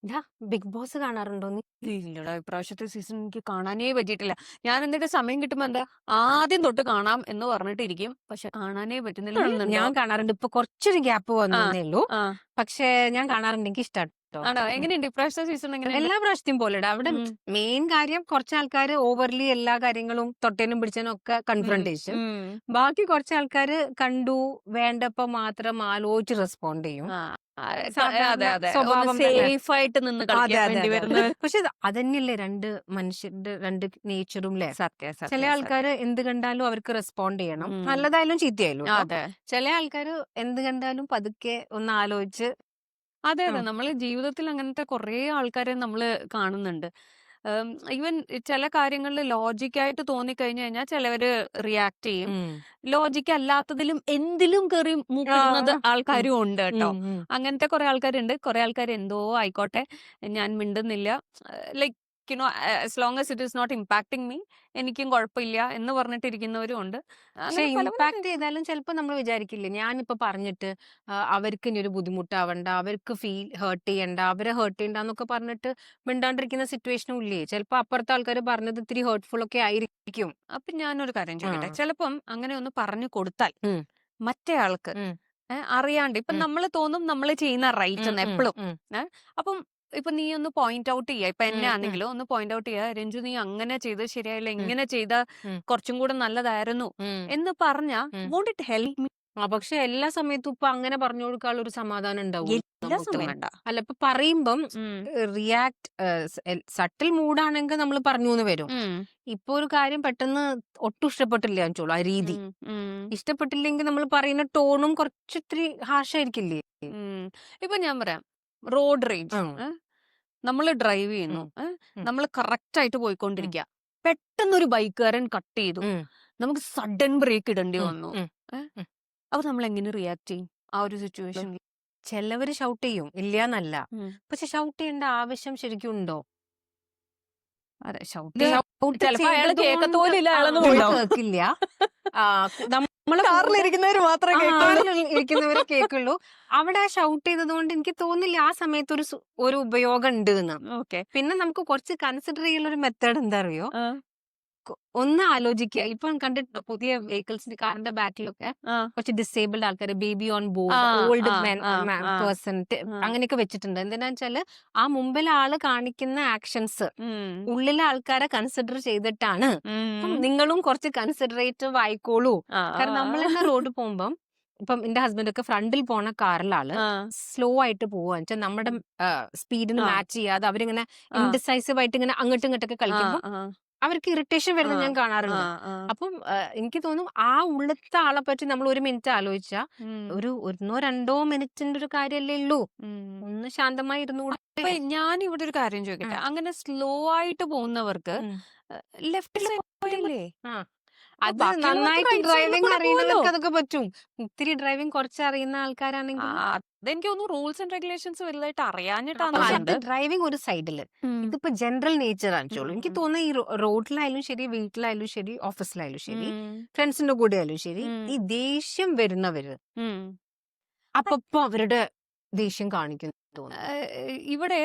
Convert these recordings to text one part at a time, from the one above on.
ഇതാ big boss കാണാറുണ്ടോ നീ? ഇല്ലടാ, ഇപ്രാവശ്യത്തെ സീസൺ എനിക്ക് കാണാനേ പറ്റിയിട്ടില്ല. ഞാൻ എന്നിട്ട് സമയം കിട്ടുമ്പോ എന്താ ആദ്യം തൊട്ട് കാണാം എന്ന് പറഞ്ഞിട്ടിരിക്കും. പക്ഷെ കാണാനേ പറ്റുന്നില്ല. കാണുന്നുണ്ടോ? ഞാൻ കാണാറുണ്ട്. ഇപ്പൊ കുറച്ചൊരു ഗ്യാപ്പ് ആ വന്നേ ഉള്ളൂ. ആ പക്ഷെ ഞാൻ കാണാറുണ്ട്. എനിക്ക് ഇഷ്ടാട്ടോ. ആണോ? എങ്ങനെയുണ്ട് ഇപ്രാവശ്യത്തെ സീസൺ? എങ്ങനെയുണ്ട്? എല്ലാ പ്രാവശ്യത്തെയും പോലെടാ. അവിടെ ഉം, മെയിൻ കാര്യം കുറച്ച് ആൾക്കാര് ഓവർലി എല്ലാ കാര്യങ്ങളും തൊട്ടേനും പിടിച്ചേനും ഒക്കെ ഉം, കൺഫ്രണ്ടേഷൻ. ഉം. ബാക്കി കുറച്ച് ആൾക്കാര് കണ്ടു വേണ്ടപ്പോ മാത്രം ആലോചിച്ച് റെസ്പോണ്ട് ചെയ്യും. ആ, ആ, അതെ സാധാരണ അതെ, ഒന്ന് സ്വഭാവം തന്നെ. സേഫ് ആയിട്ട് നിന്ന് അതെ കളിക്കാൻ അതെ വേണ്ടി അതെ അതെ. വരുന്നത്. പക്ഷെ അതന്നെയല്ലേ രണ്ട് മനുഷ്യരുടെ രണ്ട് നേച്ചറും ല്ലേ? സത്യം ചില സത്യം സത്യം. ആൾക്കാര് എന്ത് കണ്ടാലും അവർക്ക് റെസ്പോണ്ട് ചെയ്യണം. ഉം, നല്ലതായാലും ചീത്തയായാലും ട്ടോ. അതെ ചില ആൾക്കാര് എന്ത് കണ്ടാലും പതുക്കെ ഒന്ന് ആലോചിച്ച് അതെ അതെ, ഉം, നമ്മള് ജീവിതത്തിൽ അങ്ങനത്തെ കുറേ ആൾക്കാരെ നമ്മള് കാണുന്നുണ്ട്. ഈവൻ ചില കാര്യങ്ങളിൽ ലോജിക്കായിട്ട് തോന്നിക്കഴിഞ്ഞു കഴിഞ്ഞാൽ ചിലവര് റിയാക്ട് ചെയ്യും. ഉം. ലോജിക് അല്ലാത്തതിലും എന്തിലും കയറി ആ, മൂപ്പിടുന്നത് ഉം, ആൾക്കാരും ഉണ്ട് കേട്ടോ. ഉം, ഉം. അങ്ങനത്തെ കുറെ ആൾക്കാരുണ്ട്. കുറെ ആൾക്കാർ എന്തോ ആയിക്കോട്ടെ, ഞാൻ മിണ്ടുന്നില്ല, like as long as it is not impacting me, എനിക്കും കുഴപ്പമില്ല എന്ന് പറഞ്ഞിട്ടിരിക്കുന്നവരും ഉണ്ട്. പക്ഷെ അങ്ങനെ പല പല ഇമ്പാക്ട് ചെയ്താലും ചിലപ്പോ നമ്മൾ വിചാരിക്കില്ലേ, ഞാനിപ്പോ പറഞ്ഞിട്ട് അവർക്ക് ഇനി ഒരു ബുദ്ധിമുട്ടാവണ്ട, അവർക്ക് ഹേർട്ട് ചെയ്യണ്ട, അവരെ ഹേർട്ട് ചെയ്യണ്ട എന്നൊക്കെ പറഞ്ഞിട്ട് മിണ്ടാണ്ടിരിക്കുന്ന സിറ്റുവേഷനും ഇല്ലേ? ചിലപ്പോ അപ്പുറത്തെ ആൾക്കാർ പറഞ്ഞത് ഇത്തിരി ഹേർട്ട്ഫുൾ ഒക്കെ ആയിരിക്കും. അപ്പൊ ഞാനൊരു കാര്യം ആ. ചോദിക്കട്ടെ, ചിലപ്പം അങ്ങനെ ഒന്ന് പറഞ്ഞു കൊടുത്താൽ ഉം, മറ്റേ ആൾക്ക് ഉം, അറിയാണ്ട് ഇപ്പൊ ഉം, നമ്മൾ തോന്നും നമ്മൾ ചെയ്യുന്ന റൈറ്റ് ഉം, എന്ന് ഉം, എപ്പോഴും. ഉം, അപ്പം ഇപ്പൊ നീ ഒന്ന് പോയിന്റ് ഔട്ട് ചെയ്യാ, ഇപ്പൊ എന്നെ ഉം, ഉം, ആണെങ്കിലോ ഒന്ന് പോയിന്റ് ഔട്ട് ചെയ്യാ, രഞ്ജു നീ അങ്ങനെ ചെയ്ത് ശരിയായില്ല, ഉം, ഇങ്ങനെ ചെയ്ത ഉം, കുറച്ചും കൂടെ നല്ലതായിരുന്നു ഉം, എന്ന് പറഞ്ഞാ ഉം. Want it help me? പക്ഷെ എല്ലാ സമയത്തും ഇപ്പൊ അങ്ങനെ പറഞ്ഞു കൊടുക്കാനുള്ള ഒരു സമാധാനം ഉണ്ടാവുമോ എല്ലാ നമുക്ക്? സമയം വേണ്ട. അല്ല, ഇപ്പൊ പറയുമ്പം ഉം, റിയാക്ട് സട്ടിൽ മൂഡാണെങ്കിൽ നമ്മൾ പറഞ്ഞു എന്ന് വരും. ഉം, ഇപ്പൊ ഒരു കാര്യം പെട്ടെന്ന് ഒട്ടും ഇഷ്ടപ്പെട്ടില്ല വെച്ചോളൂ ആ രീതി. ഉം, ഉം, ഇഷ്ടപ്പെട്ടില്ലെങ്കിൽ നമ്മൾ പറയുന്ന ടോണും കുറച്ചിത്തിരി ഹാർഷായിരിക്കില്ലേ? ഉം. ഇപ്പൊ ഞാൻ പറയാം, റോഡ് റേഞ്ച്, ഉം, നമ്മൾ ഡ്രൈവ് ഉം, ചെയ്യുന്നു, ഉം, നമ്മൾ കറക്റ്റ് ആയിട്ട് ഉം, പോയിക്കൊണ്ടിരിക്കുക, പെട്ടെന്നൊരു ബൈക്കുകാരൻ കട്ട് ചെയ്തു, ഉം, നമുക്ക് സഡൻ ബ്രേക്ക് ഇടേണ്ടി ഉം, വന്നു. ഉം, ഏഹ് ഉം. അപ്പൊ നമ്മൾ എങ്ങനെ റിയാക്ട് ചെയ്യും ആ ഒരു സിറ്റുവേഷനിൽ? ചിലവര് ഷൗട്ട് ചെയ്യും, ഇല്ലാന്നല്ല. പക്ഷെ ഷൗട്ട് ചെയ്യേണ്ട ആവശ്യം ശരിക്കും ഉണ്ടോ? അതെ, ഷൗട്ട് ഷൗട്ട് ചിലപ്പോ അയാള് ചെയ്തതുകൊണ്ട് കേക്കത്തോലില്ല, അയാളൊന്ന് ആള് പോയിണ്ടാവും. കേക്കില്ല. ആ, നമ്മളെ കൂടെ കാറിലിരിക്കുന്നവര് മാത്രമേ കേക്കുള്ളൂ. കാറിൽ ഇരിക്കുന്നവരെ കേക്കുള്ളൂ. അവിടെ ഷൗട്ട് ചെയ്തത് കൊണ്ട് എനിക്ക് തോന്നില്ല ആ സമയത്ത് ഒരു ഉപയോഗം ഉണ്ട് എന്ന്. ഓക്കെ. പിന്നെ നമുക്ക് കുറച്ച് കൺസിഡർ ചെയ്യുന്ന ഒരു മെത്തേഡ് എന്താ അറിയോ? ഒന്ന് ആലോചിക്കുക. ഇപ്പം കണ്ടിട്ടുണ്ടോ പുതിയ വെഹിക്കിൾസിന്റെ കാറിന്റെ ബാക്കിലൊക്കെ കുറച്ച് ഡിസേബിൾഡ് ആൾക്കാർ, ബേബി ഓൺ ആ ബോർഡ്, ഓൾഡ് ആ മെൻ ആ ആ പേഴ്സൺ, ആ അങ്ങനെയൊക്കെ വെച്ചിട്ടുണ്ട്. എന്തിനാ വെച്ചാല് ആ മുമ്പിലെ ആള് കാണിക്കുന്ന ആക്ഷൻസ് ഉം, ഉള്ളിലെ ആൾക്കാരെ കൺസിഡർ ചെയ്തിട്ടാണ്. അപ്പം ഉം, നിങ്ങളും കുറച്ച് കൺസിഡറേറ്റീവ് ആയിക്കോളൂ. ആ കാരണം നമ്മൾ തന്നെ റോഡ് പോകുമ്പം, ഇപ്പം എന്റെ ഹസ്ബൻഡ് ഒക്കെ ഫ്രണ്ടിൽ പോണ കാറിലാള് ആ സ്ലോ ആയിട്ട് പോവാന്ന് വെച്ചാൽ നമ്മുടെ സ്പീഡിന് ആ മാച്ച് ചെയ്യാതെ അവരിങ്ങനെ ആ ഇൻഡിസൈസീവ് ആയിട്ട് ഇങ്ങനെ അങ്ങോട്ടും ഇങ്ങോട്ടൊക്കെ ആ കളിക്കുമ്പോൾ ആ അവർക്ക് ഇറിറ്റേഷൻ ആ വരുന്നത് ഞാൻ ആ കാണാറുണ്ട്. ആ അപ്പം എനിക്ക് തോന്നും ആ ഉള്ളത്തെ ആളെ പറ്റി നമ്മൾ ഒരു മിനിറ്റ് ആലോചിച്ചാ ഉം, ഒരു ഒന്നോ രണ്ടോ മിനിറ്റിന്റെ ഒരു കാര്യല്ലേ ഉള്ളൂ. ഉം. ഒന്ന് ശാന്തമായി ഇരുന്നുകൂടെ? അപ്പൊ ഞാൻ ഇവിടെ ഒരു കാര്യം ചോദിക്കട്ടെ, ഉം, അങ്ങനെ സ്ലോ ആയിട്ട് പോകുന്നവർക്ക് ഉം. ലെഫ്റ്റ് സൈഡ് പോയാൽ മതി. ആ, അപ്പൊ അത് ബാക്കിയുള്ളവർക്ക് നന്നായിട്ട് റൈറ്റ് സൈഡിൽ ഡ്രൈവിംഗ് കൂടെ പോവല്ലോ. അറിയുന്നവർക്ക് അതൊക്കെ പറ്റും. ഇത്തിരി ഡ്രൈവിംഗ് കുറച്ച് അറിയുന്ന ആ, ആൾക്കാരാണെങ്കിൽ അതെനിക്ക് തോന്നുന്നു റൂൾസ് ആൻഡ് റെഗുലേഷൻസ് വലുതായിട്ട് അപ്പൊ അറിയാഞ്ഞിട്ടാന്ന് അത് തോന്നുന്നുണ്ട്. ഡ്രൈവിംഗ് ഒരു സൈഡില്. ഉം, ഇതിപ്പോ ജനറൽ നേച്ചർ ആണെച്ചോളൂ. എനിക്ക് ഉം, തോന്നുന്നു ഈ റോഡിലായാലും ശരി, വീട്ടിലായാലും ശരി, ഓഫീസിലായാലും ശരി, ഉം, ഫ്രണ്ട്സിന്റെ കൂടെ ആയാലും ശരി, ഉം, ഈ ദേഷ്യം വരുന്നവര് ഉം. അപ്പപ്പോ അവരുടെ ദേഷ്യം കാണിക്കുന്നു തോന്നുന്നു. ഇവിടെ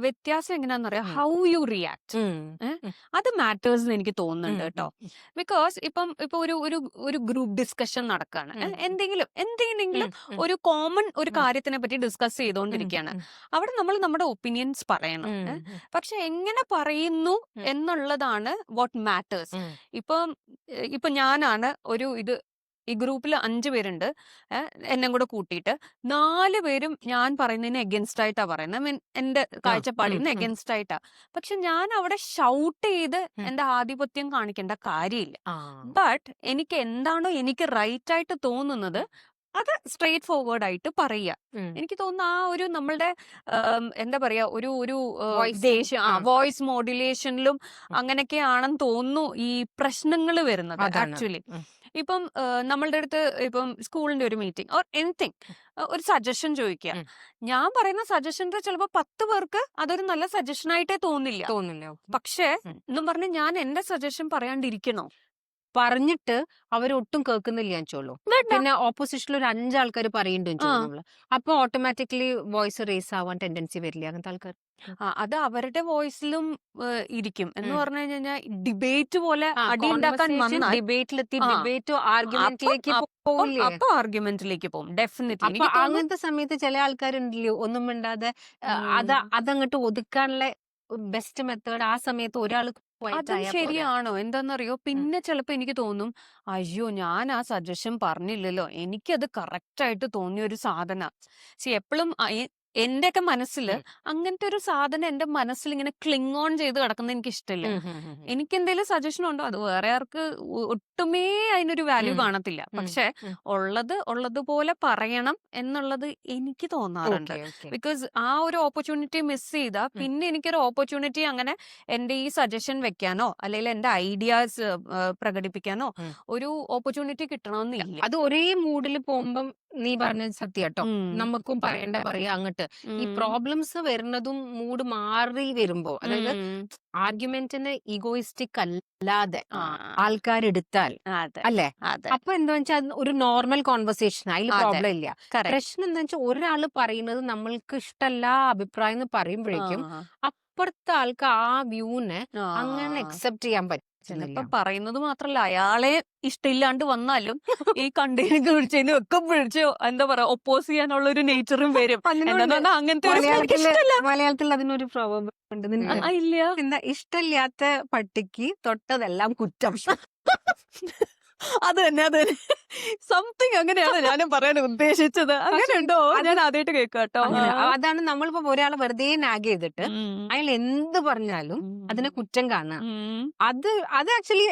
വ്യത്യാസം എങ്ങനെയാണെന്നറിയാം, ഉം, ഹൗ യു റിയാക്ട്. ഉം, ഉം, അത് മാറ്റേഴ്സ് എന്ന് എനിക്ക് ഉം, തോന്നുന്നുണ്ട് കേട്ടോ. ഉം, ബിക്കോസ് ഇപ്പൊ ഒരു ഒരു ഒരു ഗ്രൂപ്പ് ഡിസ്കഷൻ നടക്കുകയാണ്, ഉം, എന്തെങ്കിലും ഉം, ഉം, ഒരു കോമൺ ഒരു ഉം, കാര്യത്തിനെ പറ്റി ഡിസ്കസ് ഉം, ചെയ്തുകൊണ്ടിരിക്കുകയാണ്. ഉം, അവിടെ നമ്മൾ നമ്മുടെ ഒപ്പീനിയൻസ് പറയണം. ഉം, പക്ഷെ എങ്ങനെ പറയുന്നു ഉം, എന്നുള്ളതാണ് വാട്ട് മാറ്റേഴ്സ്. ഉം, ഇപ്പം ഇപ്പൊ ഞാനാണ് ഈ ഗ്രൂപ്പിൽ 5 പേരുണ്ട്, എന്നെ കൂടെ കൂട്ടിയിട്ട് 4 പേരും ഞാൻ പറയുന്നതിന് എഗൻസ്റ്റ് ആയിട്ടാ പറയുന്നത്. മീൻ എന്റെ ആ, കാഴ്ചപ്പാടിന് എഗൻസ്റ്റ് ആയിട്ടാ. പക്ഷെ ഞാൻ അവിടെ ഷൗട്ട് ചെയ്ത് ഉം. എന്റെ ആധിപത്യം കാണിക്കേണ്ട കാര്യമില്ല. ആ, ബട്ട് എനിക്ക് എന്താണോ എനിക്ക് റൈറ്റ് ആയിട്ട് തോന്നുന്നത് അത് സ്ട്രെയിറ്റ് ഫോർവേഡ് ആയിട്ട് പറയുക. ഉം. എനിക്ക് തോന്നുന്നു ആ ഒരു നമ്മളുടെ എന്താ പറയാ, ഒരു ഒരു വോയിസ് വോയിസ് മോഡുലേഷനിലും അങ്ങനെയൊക്കെയാണെന്ന് തോന്നുന്നു ഈ പ്രശ്നങ്ങൾ വരുന്നത് അതാണ്. ആക്ച്വലി. ഉം, ഇപ്പം നമ്മളുടെ അടുത്ത് ഇപ്പം സ്കൂളിന്റെ ഒരു മീറ്റിംഗ് ഓർ എനിത്തിങ്, ഒരു സജഷൻ ചോദിക്കുക. ഉം. ഞാൻ പറയുന്ന സജഷന്റെ ചിലപ്പോൾ 10 പേർക്ക് അതൊരു നല്ല സജഷൻ ആയിട്ടേ തോന്നില്ല. തോന്നില്ല. പക്ഷേ ഉം. എന്നും പറഞ്ഞ് ഞാൻ എന്റെ സജഷൻ പറയാണ്ടിരിക്കണോ? പറഞ്ഞിട്ട് അവരൊട്ടും കേൾക്കുന്നില്ല വെച്ചോളൂ. വേണ്ട. പിന്നെ ഓപ്പോസിഷനിൽ ഒരു 5 ആൾക്കാർ പറയുന്നുണ്ട് ആ വെച്ചോളൂ നമ്മള്. അപ്പൊ ഓട്ടോമാറ്റിക്കലി വോയിസ് റേസ് ആവാൻ ടെൻഡൻസി വരില്ലേ അങ്ങനത്തെ ആൾക്കാർ? അത് അവരുടെ വോയിസിലും ഇരിക്കും. എന്ന് ഉം. പറഞ്ഞു കഴിഞ്ഞാൽ ഡിബേറ്റ് പോലെ ആ അടി ഉണ്ടാക്കാൻ കോൺവെർസേഷൻ വന്നാൽ ഡിബേറ്റിലെത്തി ആ ഡിബേറ്റോ അപ്പം ആർഗ്യുമെന്റിലേക്ക് അപ്പം പോവില്ലേ? അപ്പൊ ആർഗ്യുമെന്റിലേക്ക് പോകും. ഡെഫിനറ്റ്ലി അപ്പൊ എനിക്ക് തോന്നുന്നു. അങ്ങനത്തെ സമയത്ത് ചില ആൾക്കാരുണ്ടല്ലോ ഒന്നും മിണ്ടാതെ ഉം. അതങ്ങട്ട് ഒതുക്കാനുള്ള ബെസ്റ്റ് മെത്തേഡ് ആ സമയത്ത് ഒരാൾ ക്വയറ്റ് അതും ആയാ പോരെ? ശരിയാണോ എന്താന്നറിയോ? ഉം. പിന്നെ ചിലപ്പോ എനിക്ക് തോന്നും, അയ്യോ ഞാൻ ആ സജഷൻ പറഞ്ഞില്ലല്ലോ, എനിക്കത് കറക്റ്റ് ആയിട്ട് തോന്നിയ ഒരു സാധന. എപ്പോഴും എന്റെയൊക്കെ മനസ്സില് ഉം. അങ്ങനത്തെ ഒരു സാധനം എന്റെ മനസ്സിൽ ഇങ്ങനെ ക്ലിങ് ഓൺ ചെയ്ത് കിടക്കുന്നത് എനിക്ക് ഇഷ്ടമില്ല. ഉം. ഉം. ഉം. എനിക്ക് എന്തെങ്കിലും സജഷൻ ഉണ്ടോ അത് വേറെ ആർക്ക് ഒട്ടുമേ അതിനൊരു വാല്യൂ ഉം. കാണത്തില്ല. ഉം. പക്ഷെ ഉം. ഉള്ളതുപോലെ പറയണം എന്നുള്ളത് എനിക്ക് തോന്നാറുണ്ട്. Okay okay. ബിക്കോസ് ആ ഒരു ഓപ്പർച്യൂണിറ്റി മിസ് ചെയ്താൽ ഉം. പിന്നെ എനിക്കൊരു ഓപ്പർച്യൂണിറ്റി അങ്ങനെ എന്റെ ഈ സജഷൻ വെക്കാനോ അല്ലെങ്കിൽ എന്റെ ഐഡിയാസ് പ്രകടിപ്പിക്കാനോ ഉം. ഒരു ഓപ്പർച്യൂണിറ്റി കിട്ടണമെന്നില്ല. അത് ഒരേ മൂഡിൽ പോകുമ്പം നീ പറഞ്ഞത് സത്യാട്ടോ. ഉം. നമുക്കും പറയണ്ട പറയാ അങ്ങട്ട്. ഈ ഉം. പ്രോബ്ലംസ് വരുന്നതും മൂഡ് മാറി വരുമ്പോ അതായത് ഉം. ആർഗ്യുമെന്റിന് ഈഗോയിസ്റ്റിക് അല്ലാതെ ആ ആൾക്കാരെടുത്താൽ അതെ അല്ലേ? അതെ അപ്പൊ എന്താ വെച്ചാൽ ഒരു നോർമൽ കോൺവെർസേഷൻ അതിൽ അതെ പ്രോബ്ലം ഇല്ല. കറക്റ്റ്. പ്രശ്നം എന്താ വെച്ചാൽ ഒരാൾ പറയുന്നത് നമ്മൾക്ക് ഇഷ്ടല്ല അഭിപ്രായം എന്ന് പറയുമ്പോഴേക്കും ആ അപ്പുറത്തെ ആൾക്ക് ആ വ്യൂനെ അങ്ങനെ ആ അക്സെപ്റ്റ് ചെയ്യാൻ പറ്റുന്നില്ല. ചിലപ്പോ പറയുന്നത് മാത്രല്ല അയാളെ ഇഷ്ടമില്ലാണ്ട് വന്നാലും ഈ കണ്ടതിനും കുഴിച്ചതിനും ഒക്കെ പിടിച്ച് എന്താ പറയാ ഒപ്പോസ് ചെയ്യാനുള്ള ഒരു നേച്ചറും വരും. അതിനുണ്ട്. എന്താന്ന് പറഞ്ഞാൽ അങ്ങനത്തെ ഒരു എനിക്ക് മലയാളത്തില് ഇഷ്ടമല്ല. മലയാളത്തിൽ അതിനൊരു പ്രൊവർബ് ഉണ്ട്. നിനക്കറിയോ? ഇല്ല. എന്താ ഇഷ്ടമില്ലാത്ത പട്ടിക്ക് തൊട്ടതെല്ലാം കുറ്റം. അത് തന്നെ സംതിങ് അങ്ങനെയാണ് ഞാനും പറയാൻ ഉദ്ദേശിച്ചത്. അങ്ങനെ പക്ഷെ ഉണ്ടോ? അത് ഞാൻ ആദ്യമായിട്ട് കേൾക്കാട്ടോ. അങ്ങനെ അതാണ് നമ്മളിപ്പോ ഒരാളെ വെറുതെ നാഗ് ചെയ്തിട്ട് ഉം. അയാൾ എന്ത് പറഞ്ഞാലും അതിനെ ഉം. കുറ്റം കാണുക. ഉം. അത് അത് ആക്ച്വലി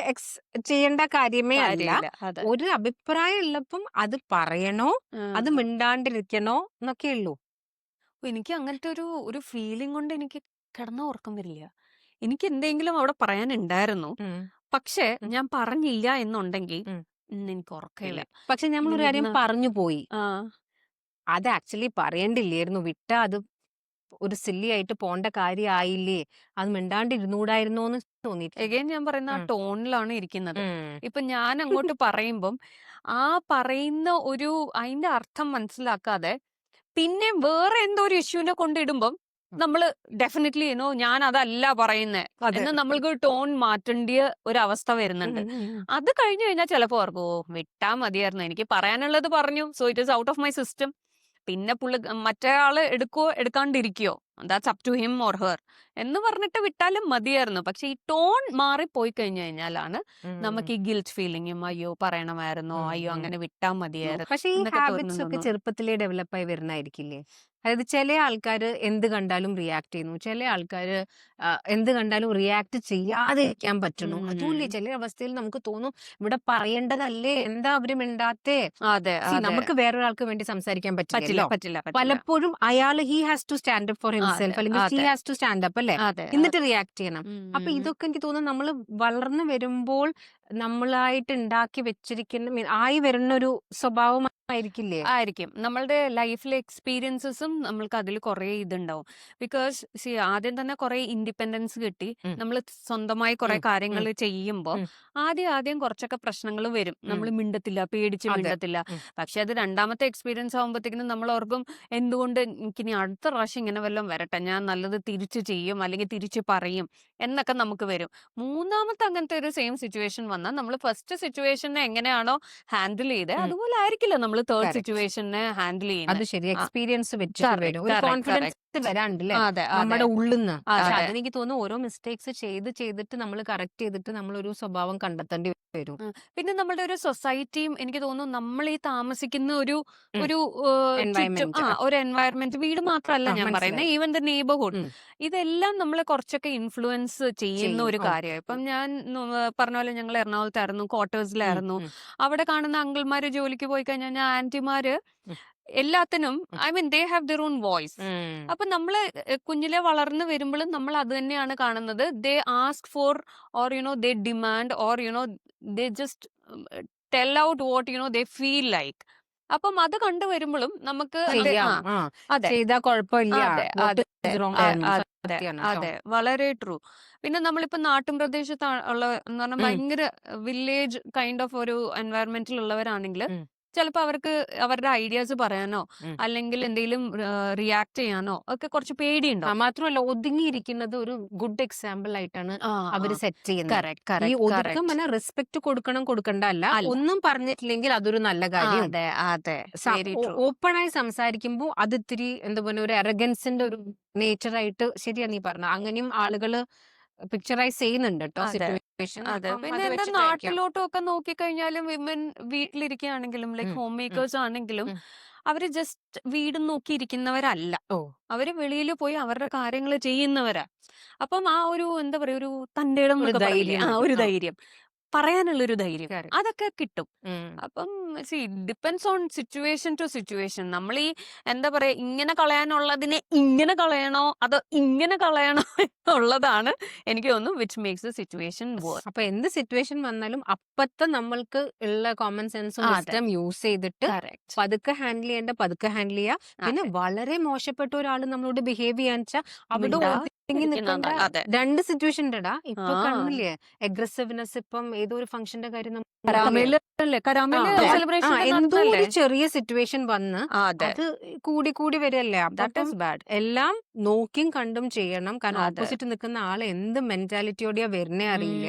ചെയ്യേണ്ട കാര്യമേ അല്ല. കാര്യമില്ല. അതെ. ഒരു അഭിപ്രായം ഉള്ളപ്പം അത് പറയണോ അത് മിണ്ടാണ്ടിരിക്കണോ എന്നൊക്കെ ഉള്ളൂ. എനിക്ക് അങ്ങനത്തെ ഒരു ഫീലിംഗ് കൊണ്ട് എനിക്ക് കിടന്ന ഉറക്കം വരില്ല. എനിക്ക് എന്തെങ്കിലും അവിടെ പറയാനുണ്ടായിരുന്നു. ഉം. പക്ഷെ ഉം. ഞാൻ പറഞ്ഞില്ല എന്നുണ്ടെങ്കിൽ ഉം. എനിക്ക് ഉറക്കമില്ല. പക്ഷെ നമ്മൾ ഒരു ഇങ്ങനെ കാര്യം ഇരുന്ന് പറഞ്ഞു പോയി. ആ അത് ആക്ച്വലി പറയേണ്ടില്ലായിരുന്നു. വിട്ടാ അത് ഒരു സില്ലി ആയിട്ട് പോണ്ട കാര്യായില്ലേ? അത് മിണ്ടാണ്ടിരുന്നൂടായിരുന്നോന്ന് തോന്നിയിട്ടുണ്ട്. എഗൈൻ ഞാൻ പറയുന്ന ആ ഉം. ടോണിലാണ് ഇരിക്കുന്നത്. ഉം. ഇപ്പൊ ഞാൻ അങ്ങോട്ട് പറയുമ്പം ആ പറയുന്ന അതിന്റെ അർത്ഥം മനസ്സിലാക്കാതെ പിന്നെ വേറെ എന്തോ ഒരു ഇഷ്യൂവിനെ കൊണ്ടിടുമ്പം നമ്മള് ഡെഫിനറ്റ്ലി ഞാൻ അതല്ല പറയുന്നേ അതെ. എന്ന് നമ്മൾക്ക് ടോൺ മാറ്റേണ്ടിയ ഒരു അവസ്ഥ വരുന്നുണ്ട്. അത് കഴിഞ്ഞു കഴിഞ്ഞാൽ ചിലപ്പോ ഓർക്കും, ഓ വിട്ടാ മതിയായിരുന്നു, എനിക്ക് പറയാനുള്ളത് പറഞ്ഞു, so it is out of my system. പിന്നെ മറ്റേ ആള് എടുക്കോ എടുക്കാണ്ടിരിക്കോ, that's up to him or her എന്ന് പറഞ്ഞിട്ട് വിട്ടാലും മതിയായിരുന്നു. പക്ഷെ ഈ ടോൺ മാറിപ്പോയി കഴിഞ്ഞു കഴിഞ്ഞാലാണ് നമുക്ക് ഈ ഗിൽറ്റ് ഫീലിങ്ങും, അയ്യോ പറയണമായിരുന്നോ, അയ്യോ അങ്ങനെ വിട്ടാ മതിയായിരുന്നു പക്ഷെ ഈ എന്നൊക്കെ ഹാബിറ്റ്സ് ഒക്കെ തോന്നുന്നു. ചെറുപ്പത്തിലേ ഡെവലപ്പായി വരുന്നതായിരിക്കില്ലേ? അതായത് ചില ആൾക്കാര് എന്ത് കണ്ടാലും റിയാക്ട് ചെയ്യുന്നു. ചില ആൾക്കാര് എന്ത് കണ്ടാലും റിയാക്ട് ചെയ്യാതെ ഇരിക്കാൻ പറ്റുന്നു. അതുമില്ലേ ഉം. ചില അവസ്ഥയിൽ നമുക്ക് തോന്നും ഇവിടെ പറയേണ്ടതല്ലേ, എന്താ അവര് മിണ്ടാത്തേ? അതെ അതെ നമുക്ക് വേറൊരാൾക്ക് വേണ്ടി സംസാരിക്കാൻ പറ്റില്ല പറ്റില്ലല്ലോ. പറ്റില്ല പറ്റില്ല. പലപ്പോഴും അയാള് he has to stand up for അതെ ഹിംസെൽഫ് അല്ലെങ്കിൽ ഷീ അതെ ഹാസ് ടു സ്റ്റാൻഡ് അപ്പ് അല്ലേ? അതെ എന്നിട്ട് റിയാക്ട് ചെയ്യണം. അപ്പൊ ഉം. ഇതൊക്കെ എനിക്ക് തോന്നുന്നു നമ്മൾ വളർന്നു വരുമ്പോൾ നമ്മളായിട്ട് ഉണ്ടാക്കി വെച്ചിരിക്കുന്ന ആയി വരുന്ന ഒരു സ്വഭാവമായിരിക്കില്ലേ? ആയിരിക്കും. നമ്മളുടെ ലൈഫിലെ എക്സ്പീരിയൻസസും നമ്മൾക്ക് അതിൽ കുറേ ഇതുണ്ടാവും. ബിക്കോസ് ആദ്യം തന്നെ കുറേ ഇൻഡിപെൻഡൻസ് കിട്ടി. ഉം. നമ്മൾ സ്വന്തമായി കുറേ ഉം. കാര്യങ്ങൾ ഉം. ചെയ്യുമ്പോൾ ഉം. ആദ്യം കുറച്ചൊക്കെ പ്രശ്നങ്ങൾ വരും. നമ്മൾ മിണ്ടത്തില്ല, പേടിച്ച് അതെ. മിണ്ടത്തില്ല. പക്ഷെ അത് രണ്ടാമത്തെ എക്സ്പീരിയൻസ് ആകുമ്പോഴത്തേക്കിനും നമ്മൾ ഓർക്കും, എന്തുകൊണ്ട് എനിക്കിനി അടുത്ത പ്രാവശ്യം ഇങ്ങനെ വല്ലതും വരട്ടെ, ഞാൻ നല്ലത് തിരിച്ചു ചെയ്യും അല്ലെങ്കിൽ തിരിച്ചു പറയും എന്നൊക്കെ നമുക്ക് വരും. മൂന്നാമത്തെ അങ്ങനത്തെ ഒരു സെയിം സിറ്റുവേഷൻ വന്നാൽ നമ്മൾ ഫസ്റ്റ് സിറ്റുവേഷനെ എങ്ങനെയാണോ ഹാൻഡിൽ ചെയ്തത് ഉം. അതുപോലെ ആയിരിക്കില്ല നമ്മൾ തേർഡ് കറക്റ്റ്. സിറ്റുവേഷനെ ഹാൻഡിൽ അത് ചെയ്യുന്നത്. ശരി. എക്സ്പീരിയൻസ് വെച്ചിട്ട് വരും. ഒരു കറക്റ്റ് കോൺഫിഡൻസ് കറക്റ്റ്. വരാണ്ടല്ലേ അതെ അതെ നമ്മുടെ ഉള്ളിന്ന്. പക്ഷെ അതെ. അതെനിക്ക് തോന്നുന്നു ഓരോ മിസ്റ്റേക്സ് ചെയ്തിട്ട് നമ്മൾ കറക്റ്റ് ചെയ്തിട്ട് നമ്മൾ ഒരു സ്വഭാവം കണ്ടെത്തേണ്ടി വരും. പിന്നെ നമ്മളുടെ ഒരു സൊസൈറ്റിയും എനിക്ക് തോന്നുന്നു നമ്മൾ ഈ താമസിക്കുന്ന ഒരു ഉം. ഒരു ചുറ്റും എൻവയൺമെന്റ്. ഒരു എൻവയറമെന്റ്, വീട് മാത്രമല്ല ഞാൻ പറയുന്നത്, മനസ്സിലായി. ഈവൻ ദ നെയ്ബർഹുഡ്, ഉം. ഇതെല്ലാം നമ്മളെ കുറച്ചൊക്കെ ഇൻഫ്ലുവൻസ് ചെയ്യുന്ന ചെയ്യും. ഒരു കാര്യമാണ്. ഇപ്പം ഞാൻ പറഞ്ഞ പോലെ ഞങ്ങൾ എറണാകുളത്തായിരുന്നു, ഉം. ക്വാർട്ടേഴ്സിലായിരുന്നു. ഉം. അവിടെ കാണുന്ന അങ്കിൾമാര് ജോലിക്ക് പോയി കഴിഞ്ഞാൽ ആന്റിമാര് ഉം. എല്ലാത്തിനും ഉം. I mean they have their own voice. ഉം. അപ്പൊ നമ്മള് കുഞ്ഞിലെ വളർന്നു വരുമ്പോഴും നമ്മൾ അത് തന്നെയാണ് കാണുന്നത്. They ask for or they demand or they just tell out what they feel like. അപ്പം അത് കണ്ടുവരുമ്പോഴും നമുക്ക് ചെയ്യാം. അതെ ചെയ്താ കുഴപ്പമില്ല. അതെ What അതെ is wrong അ- then? അ- സത്യാണ് ട്ടോ. അതെ. വളരെ ട്രൂ. പിന്നെ നമ്മളിപ്പോ നാട്ടിൻ പ്രദേശത്ത് ഉള്ള എന്ന് പറഞ്ഞാൽ ഉം. ഭയങ്കര വില്ലേജ് കൈൻഡ് ഓഫ് ഒരു എൻവയറൺമെന്റിൽ ഉള്ളവരാണെങ്കിൽ ഉം. ചിലപ്പോ അവർക്ക് അവരുടെ ഐഡിയാസ് പറയാനോ ഉം. അല്ലെങ്കിൽ എന്തെങ്കിലും റിയാക്ട് ചെയ്യാനോ ഒക്കെ കുറച്ച് പേടിയുണ്ടാവും. മാത്രമല്ല ഒതുങ്ങിയിരിക്കുന്നത് ഒരു ഗുഡ് എക്സാമ്പിൾ ആയിട്ടാണ് ആ, അവര് സെറ്റ് ചെയ്യുന്നത്. കറക്റ്റ്, ഈ കറക്റ്റ്, ഒതുക്കം കറക്റ്റ്. പറഞ്ഞാൽ റെസ്പെക്ട് കൊടുക്കണം കൊടുക്കണ്ട അല്ല. അല്ല. ഒന്നും പറഞ്ഞിട്ടില്ലെങ്കിൽ അതൊരു നല്ല കാര്യം. അതെ, അതെ. Very true. ഓപ്പൺ ആയി സംസാരിക്കുമ്പോൾ അത് ഇത്തിരി എന്താ പറയുക ഒരു എറഗൻസിന്റെ ഒരു നേച്ചർ ആയിട്ട് ശരിയാ നീ പറഞ്ഞ അങ്ങനെയും ആളുകള് പിക്ചറൈസ് ചെയ്യുന്നുണ്ട് കേട്ടോ അതെ, സിറ്റുവേഷൻ. അതെ. അപ്പം പിന്നെ അത് എന്റെ വെച്ചിട്ടായിരിക്കാം. നാട്ടിലോട്ടും ഒക്കെ നോക്കിക്കഴിഞ്ഞാലും വിമൻ വീട്ടിലിരിക്കുകയാണെങ്കിലും ലൈക്ക് ഉം. ഹോം ഉം. മേക്കേഴ്സ് ആണെങ്കിലും ഉം. അവര് ജസ്റ്റ് വീടും നോക്കിയിരിക്കുന്നവരല്ല. ഓ. അവര് വെളിയിൽ പോയി അവരുടെ കാര്യങ്ങൾ ചെയ്യുന്നവരാ. അപ്പം ആ ഒരു എന്താ പറയാ ഒരു തന്റേടം ഒരു എന്നൊക്കെ പറയില്ലേ, ധൈര്യം ആ വരും. ഒരു ആ. ധൈര്യം, പറയാനുള്ളൊരു ധൈര്യം Correct. അതൊക്കെ കിട്ടും. ഉം. അപ്പം depends on situation to situation. നമ്മൾ ഈ എന്താ പറയാ ഇങ്ങനെ കളയാനുള്ളതിനെ ഇങ്ങനെ കളയണോ അതോ ഇങ്ങനെ കളയണോ എന്നുള്ളതാണ് എനിക്ക് തോന്നുന്നു which makes the situation work. അപ്പൊ എന്ത് സിറ്റുവേഷൻ വന്നാലും അപ്പത്തെ നമ്മൾക്ക് ഉള്ള കോമൺ സെൻസും അതെ. വിസ്ഡം യൂസ് ചെയ്തിട്ട് കറക്റ്റ്. പതുക്കെ ഹാൻഡിൽ ചെയ്യേണ്ട പതുക്കെ ഹാൻഡിൽ ചെയ്യുക. പിന്നെ വളരെ മോശപ്പെട്ട ഒരാൾ നമ്മളോട് ബിഹേവ് ചെയ്യാന്ന് വെച്ചാൽ അവിടെ ഒതുങ്ങി നിൽക്കേണ്ട അതെ. രണ്ട് സിറ്റുവേഷൻ ഉണ്ടടാ. ഇപ്പൊ ആ. കണ്ടില്ലേ അഗ്രസീവ്നെസ്. ഇപ്പം ഏതോ ഒരു ഫംഗ്ഷന്റെ കാര്യം കരാമേല് ആ, സെലിബ്രേഷൻ എന്തോ ഒരു ചെറിയ സിറ്റുവേഷൻ വന്ന് അതെ. അത് കൂടി കൂടി വരികയല്ലേ. ദാറ്റ് അപ്പം ഈസ് ബാഡ്. എല്ലാം നോക്കിയും കണ്ടും ചെയ്യണം. കാരണം അതെ. ഓപ്പോസിറ്റ് നിൽക്കുന്ന ആൾ എന്ത് മെന്റാലിറ്റിയോടെയാ വരുന്നേ അറിയില്ല.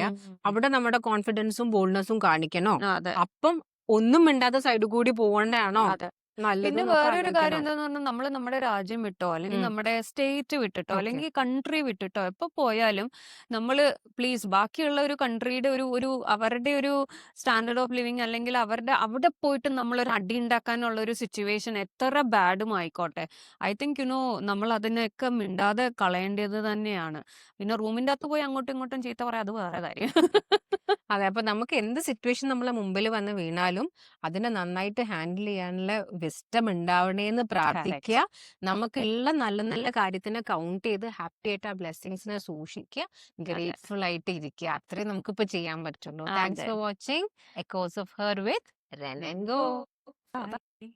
അവിടെ നമ്മുടെ കോൺഫിഡൻസും ബോൾഡ്നെസ്സും കാണിക്കണോ. അതെ, അപ്പം ഒന്നും മിണ്ടാതെ സൈഡ് കൂടി പോകണ്ടാണോ അതെ. നല്ലത് പിന്നെ എന്നൊക്കെ വേറൊരു കാര്യം ആലോചിക്കണം. എന്താന്ന് പറഞ്ഞാൽ നമ്മൾ നമ്മുടെ രാജ്യം വിട്ടോ അല്ലെങ്കിൽ ഉം. നമ്മുടെ സ്റ്റേറ്റ് വിട്ടിട്ടോ ഓക്കെ. അല്ലെങ്കിൽ കൺട്രി വിട്ടിട്ടോ എപ്പോ പോയാലും നമ്മൾ പ്ലീസ് ബാക്കിയുള്ള ഒരു കൺട്രിയുടെ ഒരു ഒരു അവരുടെ ഒരു സ്റ്റാൻഡേർഡ് ഓഫ് ലിവിങ് അല്ലെങ്കിൽ അവരുടെ അവിടെ പോയിട്ട് നമ്മളൊരു അടി ഉണ്ടാക്കാനുള്ള ഒരു സിറ്റുവേഷൻ എത്ര ബാഡും ആയിക്കോട്ടെ, ഐ തിങ്ക് നമ്മൾ അതിനൊക്കെ മിണ്ടാതെ കളയേണ്ടത് തന്നെയാണ്. പിന്നെ റൂമിന്റെ അകത്ത് പോയി അങ്ങോട്ടും ഇങ്ങോട്ടും ചീത്ത പറയാം, അത് വേറെ കാര്യം. അതെ. അപ്പൊ നമുക്ക് എന്ത് സിറ്റുവേഷൻ നമ്മളെ മുമ്പിൽ വന്ന് വീണാലും അതിനെ നന്നായിട്ട് ഹാൻഡിൽ ചെയ്യാനുള്ള വിസ്ഡം ഉണ്ടാവണേന്ന് പ്രാർത്ഥിക്കുക. നമുക്കുള്ള നല്ല നല്ല കാര്യത്തിനെ കൗണ്ട് ചെയ്ത് ഹാപ്പി ആയിട്ട് ആ ബ്ലെസ്സിങ്സിനെ സൂക്ഷിക്കുക. ഗ്രേറ്റ്ഫുൾ ആയിട്ട് ഇരിക്കുക. അത്രേ നമുക്കിപ്പോ ചെയ്യാൻ പറ്റുള്ളൂ. താങ്ക്സ് അതെ. For watching echoes of her with run and go. Bye.